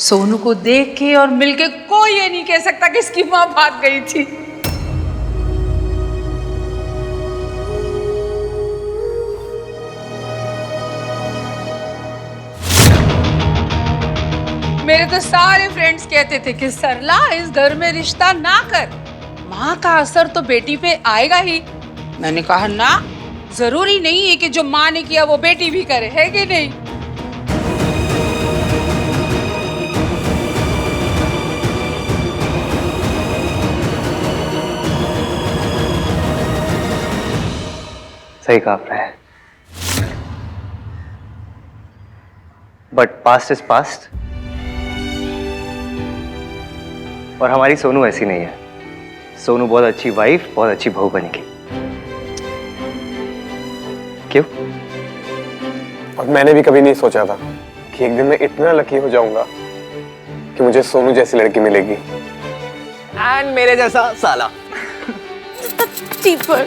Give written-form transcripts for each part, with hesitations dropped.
सोनू को देख के और मिलके कोई ये नहीं कह सकता कि इसकी मां भाग गई थी। मेरे तो सारे फ्रेंड्स कहते थे कि सरला इस घर में रिश्ता ना कर, माँ का असर तो बेटी पे आएगा ही। मैंने कहा ना, जरूरी नहीं है कि जो माँ ने किया वो बेटी भी करे, है कि नहीं? सही कहा आपने, बट पास्ट इज पास्ट और हमारी सोनू ऐसी नहीं है। सोनू बहुत अच्छी वाइफ, बहुत अच्छी बहू बनेगी। क्यों? और मैंने भी कभी नहीं सोचा था कि एक दिन मैं इतना लकी हो जाऊंगा कि मुझे सोनू जैसी लड़की मिलेगी एंड मेरे जैसा साला। Cheaper.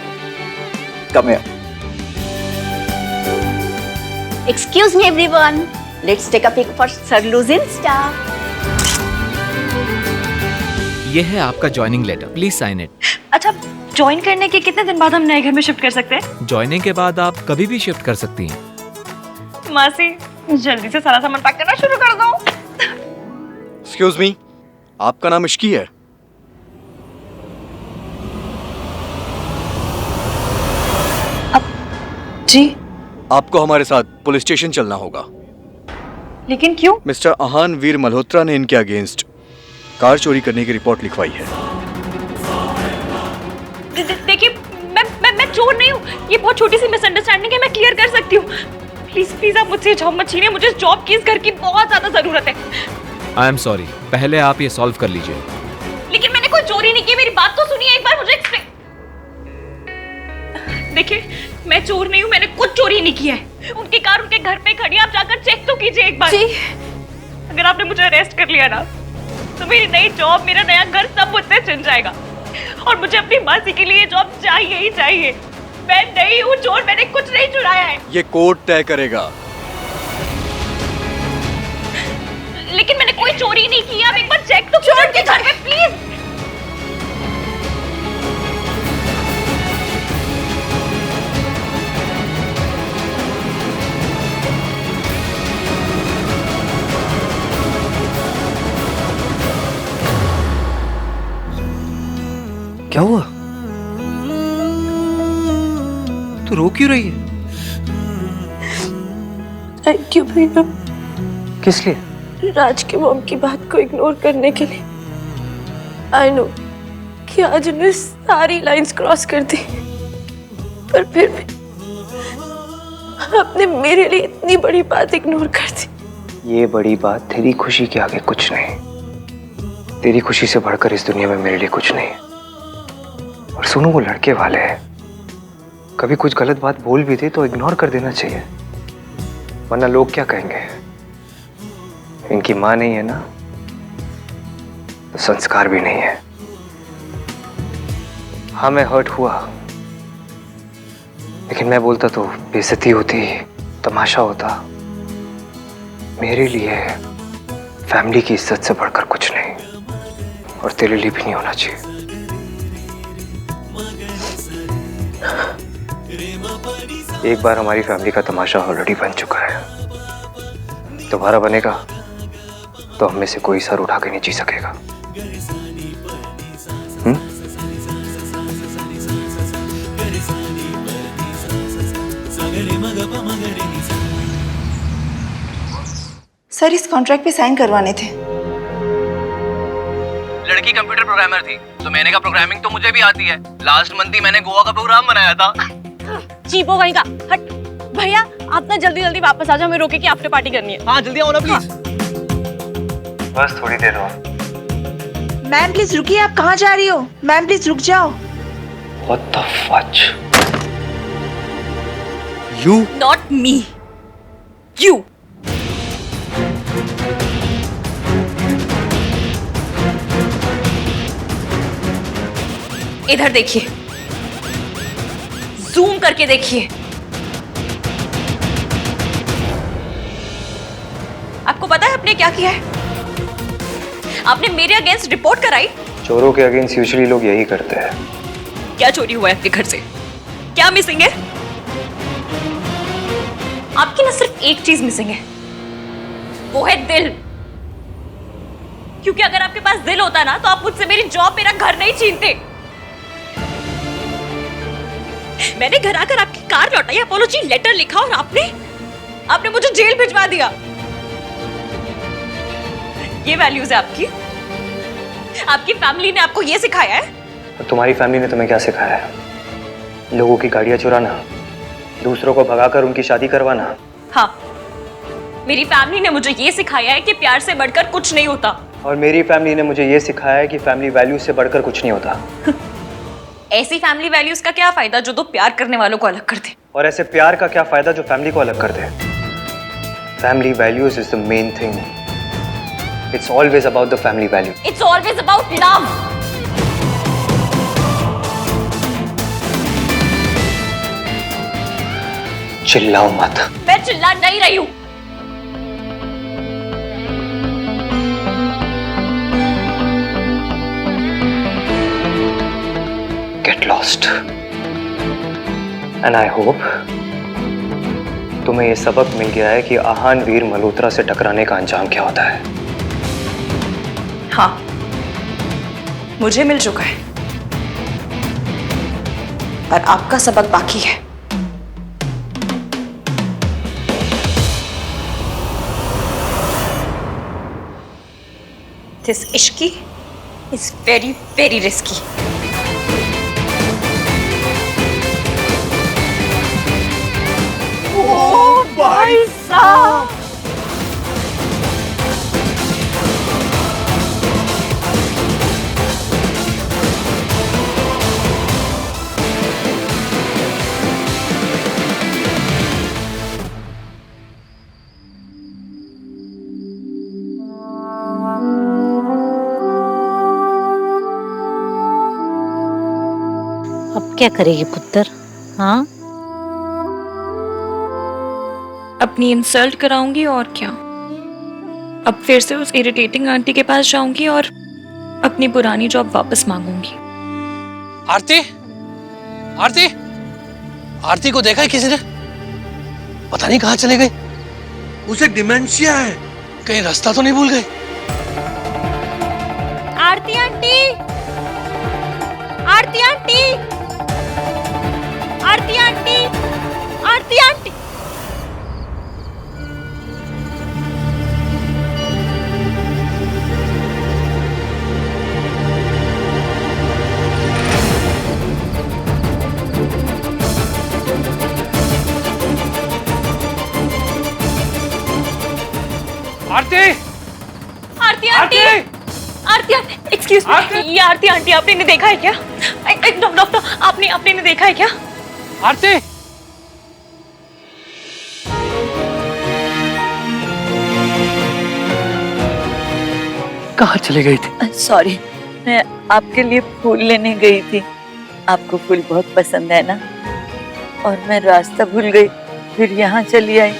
Come here. Excuse me everyone. Let's take a pic for Sarlu's Insta. ये है आपका joining letter, please sign it. अच्छा, ज्वाइन करने के कितने दिन बाद हम नए घर में शिफ्ट कर सकते हैं? ज्वाइनिंग के बाद आप कभी भी शिफ्ट कर सकती हैं। मासी, जल्दी से सारा सामान पैक करना शुरू कर दो। एक्सक्यूज मी, आपका नाम इश्की है? जी, आपको हमारे साथ पुलिस स्टेशन चलना होगा। लेकिन क्यों? मिस्टर आहान वीर मल्होत्रा ने इनके अगेंस्ट कार चोरी करने की रिपोर्ट लिखवाई है। देखिए, मैं चोर नहीं हूँ। ये बहुत छोटी सी मिसअंडरस्टैंडिंग है, मैं क्लियर कर सकती हूँ। प्लीज प्लीज आप मुझसे जॉब मत छीनिए, मुझे इस जॉब की, इस घर की बहुत ज्यादा जरूरत है। आई एम सॉरी, पहले आप ये सॉल्व कर लीजिए। लेकिन मैंने कोई चोरी नहीं की, मेरी बात तो सुनिए एक बार, मुझे एक्सप्लेन। देखिए, मैं चोर नहीं हूँ, मैंने कुछ चोरी नहीं किया है। उनकी कार उनके घर पे खड़ी है, आप जाकर चेक तो कीजिए एक बार। जी। अगर आपने मुझे अरेस्ट कर लिया ना, तो मेरी नई जॉब, मेरा नया घर सब मुझसे छिन जाएगा। और मुझे अपनी मासी के लिए जॉब चाहिए ही चाहिए। मैं नहीं हूँ चोर, मैंने कुछ नहीं चुराया है। ये कोर्ट तय करेगा। लेकिन मैंने कोई चोरी नहीं की, आप एक बार चेक तो कीजिए उनके घर में प्लीज। क्या हुआ? तू रो क्यों रही है? थैंक यू भैया, किस लिए? राज के मॉम की बात को इग्नोर करने के लिए। आई नो कि आज उन्हें सारी लाइंस क्रॉस कर दी, पर फिर भी आपने मेरे लिए इतनी बड़ी बात इग्नोर कर दी। ये बड़ी बात तेरी खुशी के आगे कुछ नहीं। तेरी खुशी से बढ़कर इस दुनिया में मेरे लिए कुछ नहीं। और सुनो, वो लड़के वाले हैं, कभी कुछ गलत बात बोल भी दे तो इग्नोर कर देना चाहिए, वरना लोग क्या कहेंगे। इनकी मां नहीं है ना, तो संस्कार भी नहीं है। हाँ, मैं हर्ट हुआ, लेकिन मैं बोलता तो बेइज्जती होती, तमाशा होता। मेरे लिए फैमिली की इज्जत से बढ़कर कुछ नहीं, और तेरे लिए भी नहीं होना चाहिए। एक बार हमारी फैमिली का तमाशा ऑलरेडी बन चुका है, दोबारा बनेगा तो हम में से कोई सर उठा के नहीं जी सकेगा। सर, इस कॉन्ट्रैक्ट पे साइन करवाने थे। लड़की कंप्यूटर प्रोग्रामर थी, तो मैंने कहा प्रोग्रामिंग तो मुझे भी आती है। लास्ट मंथ ही मैंने गोवा का प्रोग्राम बनाया था। चीपो वहीं का हट। भैया, आप ना जल्दी जल्दी वापस आ जाओ, हमें रोके की आफ्टर पार्टी करनी है। हाँ, जल्दी आओ ना प्लीज। बस थोड़ी देर और। मैम प्लीज रुकिए, आप कहाँ जा रही हो? मैम प्लीज रुक जाओ। What the fudge? You? Not me, you. इधर देखिए, जूम करके देखिए। आपको पता है आपने क्या किया है? आपने मेरे अगेंस्ट रिपोर्ट कराई? चोरों के अगेंस्ट यूजुअली लोग यही करते हैं। क्या चोरी हुआ है आपके घर से? क्या मिसिंग है? आपकी ना सिर्फ एक चीज मिसिंग है, वो है दिल। क्योंकि अगर आपके पास दिल होता ना तो आप मुझसे मेरी जॉब, मेरा घर नहीं छीनते। मैंने घर आकर आपकी कार लौटाई, अपॉलॉजी लेटर लिखा और आपने मुझे जेल भिजवा दिया। ये वैल्यूज है आपकी? आपकी फैमिली ने आपको ये सिखाया है? और तुम्हारी फैमिली ने तुम्हें क्या सिखाया है? लोगों की गाड़ियां चुराना, दूसरों को भगाकर उनकी शादी करवाना। हाँ, मेरी फैमिली ने मुझे ये सिखाया है कि प्यार से बढ़कर कुछ नहीं होता। और मेरी फैमिली ने मुझे ये सिखाया है कि फैमिली वैल्यूज से बढ़कर कुछ नहीं होता। ऐसी फैमिली वैल्यूज का क्या फायदा जो दो प्यार करने वालों को अलग कर दे? और ऐसे प्यार का क्या फायदा जो फैमिली को अलग कर दे? Family values is the main thing. It's always about the family value. It's always about love. चिल्लाओ मत। मैं चिल्ला नहीं रही हूं। Get lost. And I hope तुम्हें ये सबक मिल गया है कि आहान वीर मल्होत्रा से टकराने का अंजाम क्या होता है। हाँ, मुझे मिल चुका है, पर आपका सबक बाकी है। This ishki is very, very risky. Oh, भाई साहब! अब क्या करेगी पुत्र? हाँ, अपनी इंसल्ट कराऊंगी और क्या। अब फिर से उस इरिटेटिंग आंटी के पास जाऊंगी और अपनी पुरानी जॉब वापस मांगूंगी। आरती, आरती, आरती को देखा है किसी ने? पता नहीं कहाँ चले गई। उसे डिमेंशिया है, कहीं रास्ता तो नहीं भूल गई। आरती आंटी, आरती आंटी, आरती आंटी, आरती आंटी। आरती, आरती आंटी, आरती आंटी, एक्सक्यूज मी, ये आरती आंटी आपने इन्हें देखा है क्या? डॉक्टर, आपने इन्हें देखा है क्या? आरती, कहाँ चले गई थी? सॉरी, मैं आपके लिए फूल लेने गई थी। आपको फूल बहुत पसंद है ना, और मैं रास्ता भूल गई, फिर यहाँ चली आई।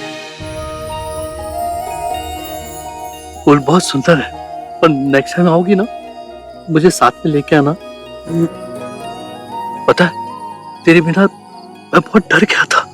फूल बहुत सुंदर है, पर नेक्स्ट टाइम आओगी ना, मुझे साथ में लेके आना। पता है, तेरे बिना मैं बहुत डर गया था।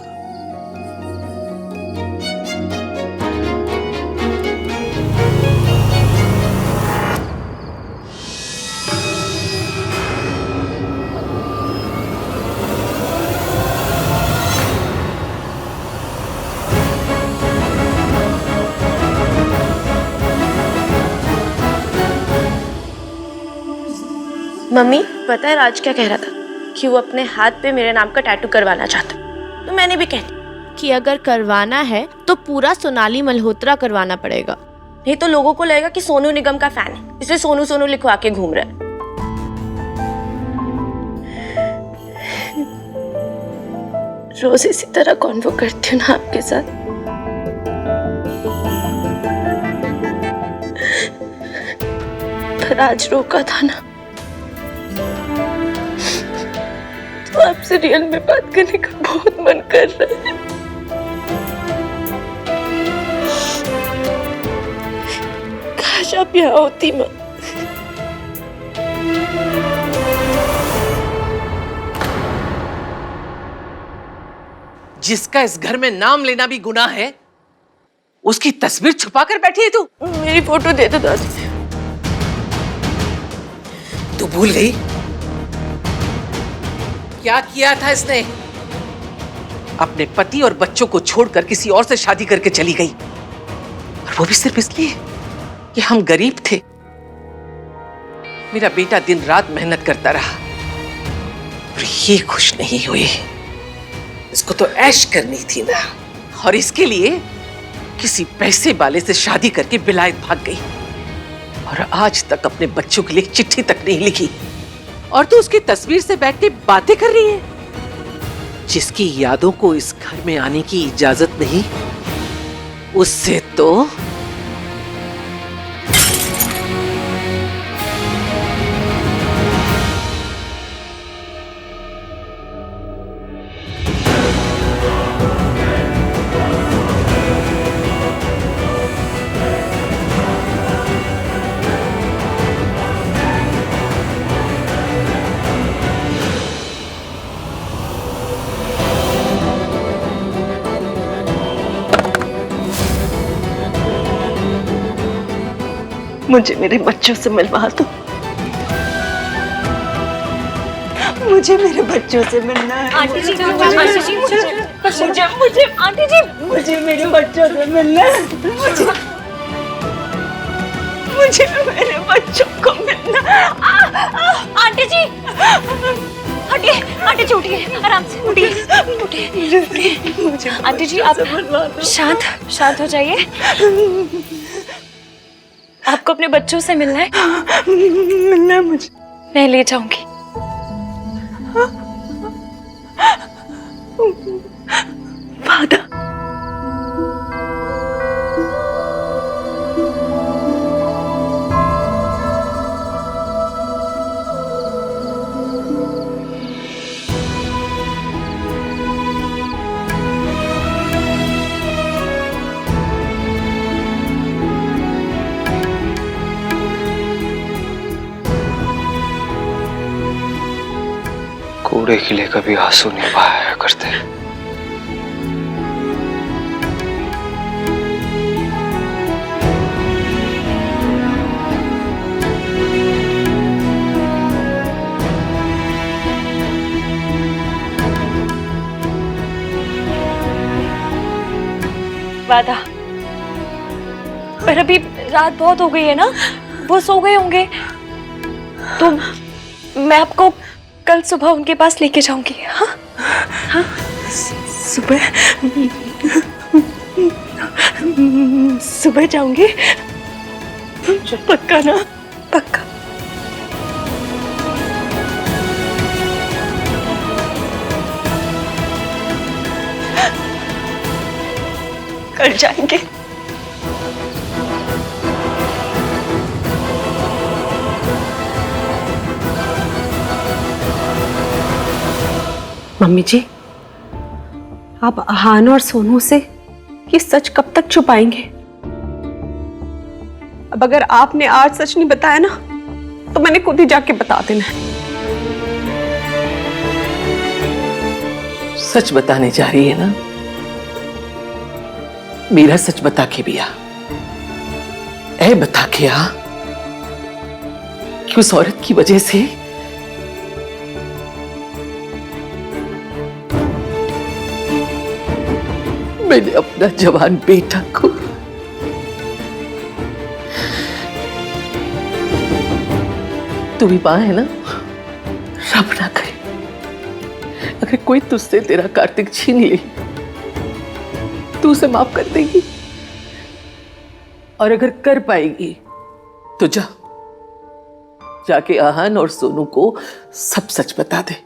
मम्मी, पता है राज क्या कह रहा था? कि वो अपने हाथ पे मेरे नाम का टैटू करवाना चाहता। तो मैंने भी कह दिया कि अगर करवाना है तो पूरा सोनाली मल्होत्रा करवाना पड़ेगा, नहीं तो लोगों को लगेगा कि सोनू निगम का फैन है, इसलिए सोनू सोनू लिखवा के घूम रहा है। रोज इसी तरह कॉन्वो करती हूँ ना आपके साथ। पर आज रोका था ना, तो आपसे रियल में बात करने का बहुत मन कर रहा है। काश आप यहाँ होती माँ। जिसका इस घर में नाम लेना भी गुनाह है, उसकी तस्वीर छुपा कर बैठी है तू। मेरी फोटो दे दो दादी। तू भूल गई क्या किया था इसने? अपने पति और बच्चों को छोड़कर किसी और से शादी करके चली गई, और वो भी सिर्फ इसलिए कि हम गरीब थे। मेरा बेटा दिन रात मेहनत करता रहा और ये खुश नहीं हुई। इसको तो ऐश करनी थी ना, और इसके लिए किसी पैसे वाले से शादी करके विलायत भाग गई, और आज तक अपने बच्चों के लिए एक चिट्ठी तक नहीं लिखी। और तू उसकी तस्वीर से बैठ के बातें कर रही है, जिसकी यादों को इस घर में आने की इजाजत नहीं, उससे तो मुझे मेरे बच्चों से मिलवा दो। मुझे मेरे बच्चों से मिलना है। आंटी जी, आंटी जी, मुझे आंटी जी, मुझे मेरे बच्चों से मिलना है। मुझे मेरे बच्चों को मिलना। आंटी जी, हटिए, आंटी जी उठिए, आराम से उठिए। आंटी जी आप शांत हो जाइए। आपको अपने बच्चों से मिलना है? मिलना है मुझे। मैं ले जाऊंगी। वादा। कूड़े के लिए कभी आंसू नहीं बहाया करते। वादा, पर अभी रात बहुत हो गई है ना, वो सो गए होंगे, तो मैं आपको कल सुबह उनके पास लेके जाऊंगी। हाँ हाँ, सुबह जाऊंगी, पक्का ना? पक्का। कल जाएंगे। मम्मी जी, आप आहान और सोनू से ये सच कब तक छुपाएंगे? अब अगर आपने आज सच नहीं बताया ना, तो मैंने खुद ही जाके बता देना है। सच बताने जा रही है ना? मेरा सच बता के भी आ, ऐ बता के आ कि उस औरत की वजह से मैंने अपना जवान बेटा को तू भी मां है ना, रब ना करे अगर कोई तुझसे तेरा कार्तिक छीन ले, तू उसे माफ कर देगी, और अगर कर पाएगी तो जाके आहान और सोनू को सब सच बता दे।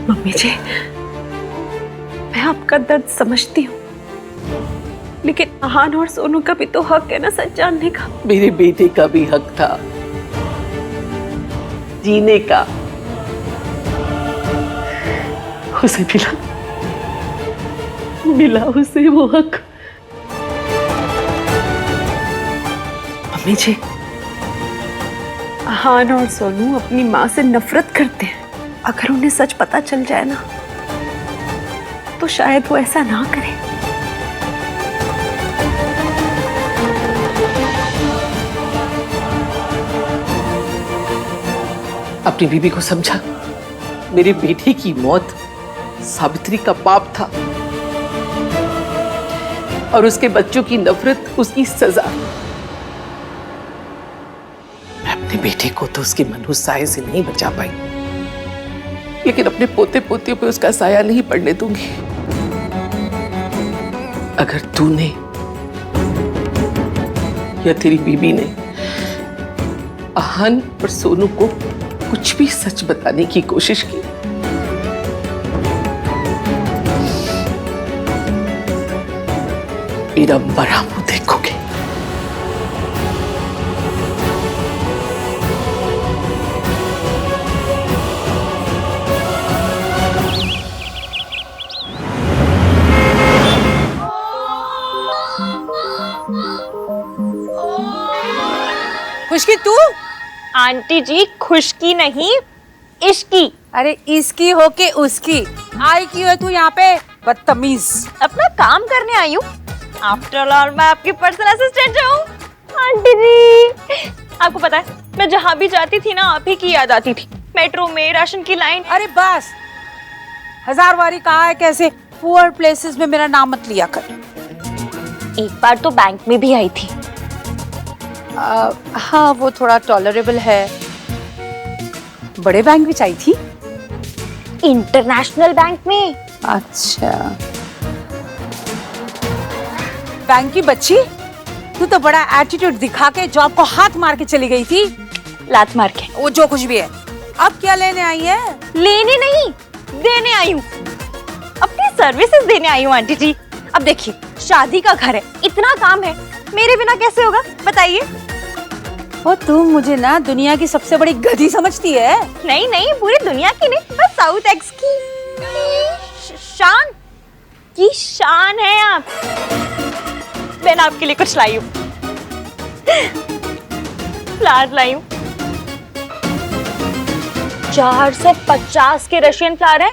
मम्मी जी, मैं आपका दर्द समझती हूँ, लेकिन आहान और सोनू का भी तो हक है ना सच जानने का। मेरे बेटे का भी हक था जीने का, उसे मिला उसे वो हक। मम्मी जी, आहान और सोनू अपनी माँ से नफरत करते हैं, अगर उन्हें सच पता चल जाए ना तो शायद वो ऐसा ना करे। अपनी बीबी को समझा, मेरी बेटी की मौत सावित्री का पाप था और उसके बच्चों की नफरत उसकी सजा। मैं अपने बेटे को तो उसके मनहूस साये से नहीं बचा पाई, लेकिन अपने पोते पोतियों पे उसका साया नहीं पड़ने दूंगी। अगर तूने या तेरी बीबी ने आहन और सोनू को कुछ भी सच बताने की कोशिश की, मेरा बड़ा मुंह देखोगे। खुशकी तू? आंटी जी खुशकी नहीं, इश्की। अरे इसकी हो के उसकी आई क्यों है तू यहाँ पे? बदतमीज। अपना काम करने आई हूँ। आफ्टर ऑल मैं आपकी पर्सनल असिस्टेंट हूँ। आंटी जी आपको पता है मैं जहाँ भी जाती थी ना आप ही की याद आती थी। मेट्रो में, राशन की लाइन। अरे बस, 1000 बारी कहा है कैसे पुअर प्लेसेस में मेरा नाम मत लिया कर। एक बार तो बैंक में भी आई थी। हाँ वो थोड़ा टॉलरेबल है। बड़े बैंक में आई थी? इंटरनेशनल बैंक में। अच्छा, बैंक की बच्ची, तू तो बड़ा एटीट्यूड दिखा के जॉब को हाथ मार के चली गई थी। लात मार के। वो जो कुछ भी है, अब क्या लेने आई है? लेने नहीं, देने आई हूँ। अपनी सर्विसेज देने आई हूँ आंटी जी। अब देखिए शादी का घर है, इतना काम है, मेरे बिना कैसे होगा बताइए? वो तुम मुझे ना दुनिया की सबसे बड़ी गधी समझती है? नहीं नहीं, पूरी दुनिया की नहीं, बस साउथ एक्स की शान है आप। मैंने आपके लिए कुछ लाई हूँ। फ्लावर लाई हूँ। 450 के रशियन फ्लावर है।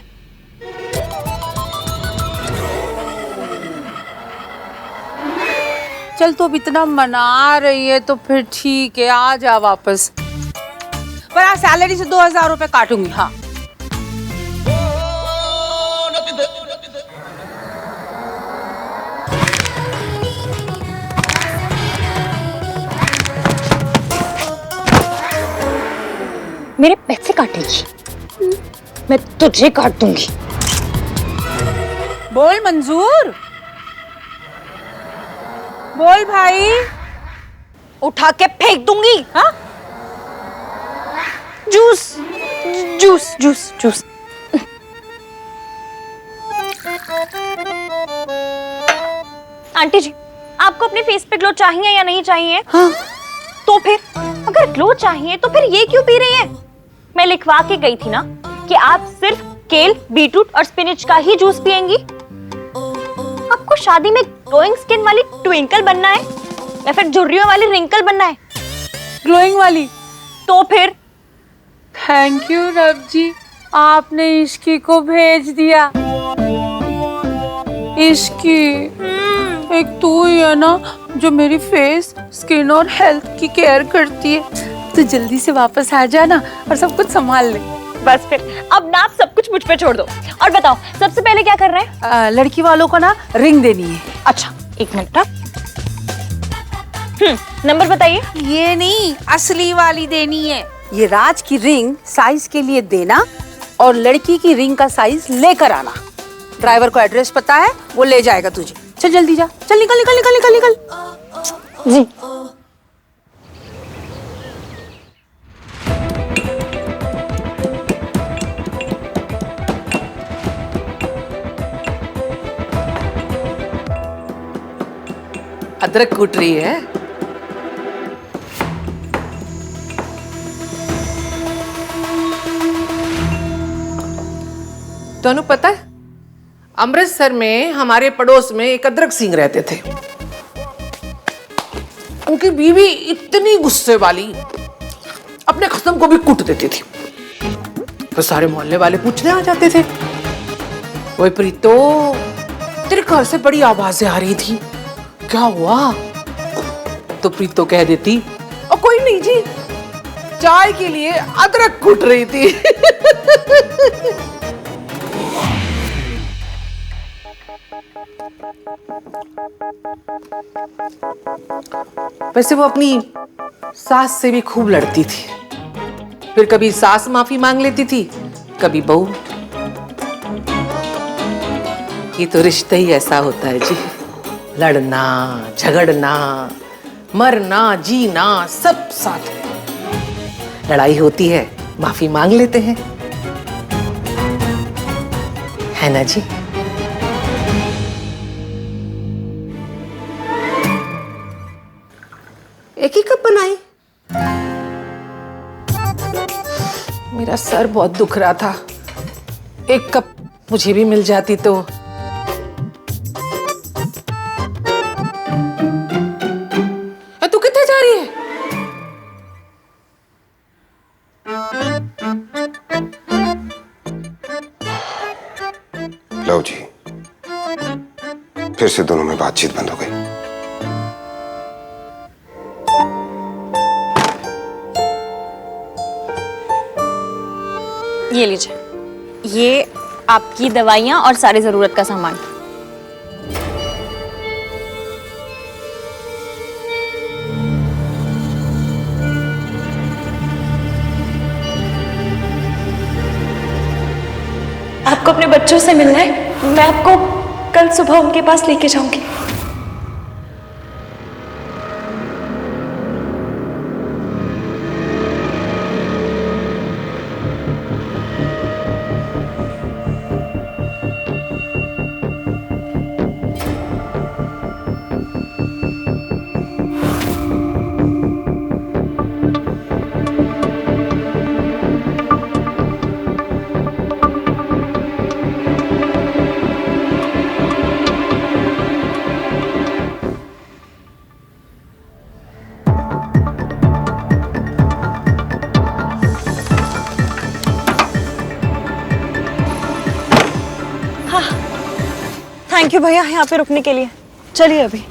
चल तो अब इतना मना रही है तो फिर ठीक है, आ जा वापस। पर आज सैलरी से 2000 रुपए काटूंगी। हाँ मेरे पैसे काटेगी? मैं तुझे काट दूंगी। बोल मंजूर, बोल भाई। उठा के फेंक दूंगी। हाँ? Juice juice juice juice. Aunty ji आपको अपने फेस पे ग्लो चाहिए या नहीं चाहिए? हाँ। तो फिर अगर ग्लो चाहिए तो फिर ये क्यों पी रही है? मैं लिखवा के गई थी ना कि आप सिर्फ केल, बीटरूट और स्पिनच का ही जूस पिएंगी। आपको शादी में ग्लोइंग स्किन वाली ट्विंकल बनना है या फिर झुर्रियों वाली रिंकल बनना है? ग्लोइंग वाली। तो फिर थैंक यू रब जी, आपने इश्की को भेज दिया। इश्की, एक तू ही है ना जो मेरी फेस, स्किन और हेल्थ की केयर करती है। तू जल्दी से वापस आ जाना और सब कुछ संभाल ले। बस फिर अब ना आप सब कुछ मुझ पे छोड़ दो। और बताओ सबसे पहले क्या कर रहे हैं? लड़की वालों को ना रिंग देनी है। अच्छा एक मिनट। नंबर बताइए। ये नहीं, असली वाली देनी है। ये राज की रिंग साइज के लिए देना और लड़की की रिंग का साइज लेकर आना। ड्राइवर को एड्रेस पता है, वो ले जाएगा तुझे। चल जल्दी जा, चल निकल निकल निकल निकल निकल। जी अदरक कूट रही है। दोनों पता है अमृतसर में हमारे पड़ोस में एक अदरक सिंह रहते थे। उनकी बीवी इतनी गुस्से वाली, अपने खत्म को भी कूट देती थी। तो सारे मोहल्ले वाले पूछने आ जाते थे, ओए प्रीतो तेरे घर से बड़ी आवाजें आ रही थी, क्या हुआ? तो प्रीतो कह देती, और कोई नहीं जी, चाय के लिए अदरक कूट रही थी। वैसे वो अपनी सास से भी खूब लड़ती थी, फिर कभी सास माफी मांग लेती थी, कभी बहू। ये तो रिश्ता ही ऐसा होता है जी, लड़ना झगड़ना मरना जीना सब साथ में। लड़ाई होती है, माफी मांग लेते हैं, है ना जी? एक ही कप बनाई? मेरा सर बहुत दुख रहा था, एक कप मुझे भी मिल जाती तो। तू कितने जा रही है? लो जी, फिर से दोनों में बातचीत बंद हो गई। ये लीजिए, ये आपकी दवाइयाँ और सारी ज़रूरत का सामान। आपको अपने बच्चों से मिलना है, मैं आपको कल सुबह उनके पास लेके जाऊंगी। थैंक यू भैया यहाँ पे रुकने के लिए। चलिए अभी।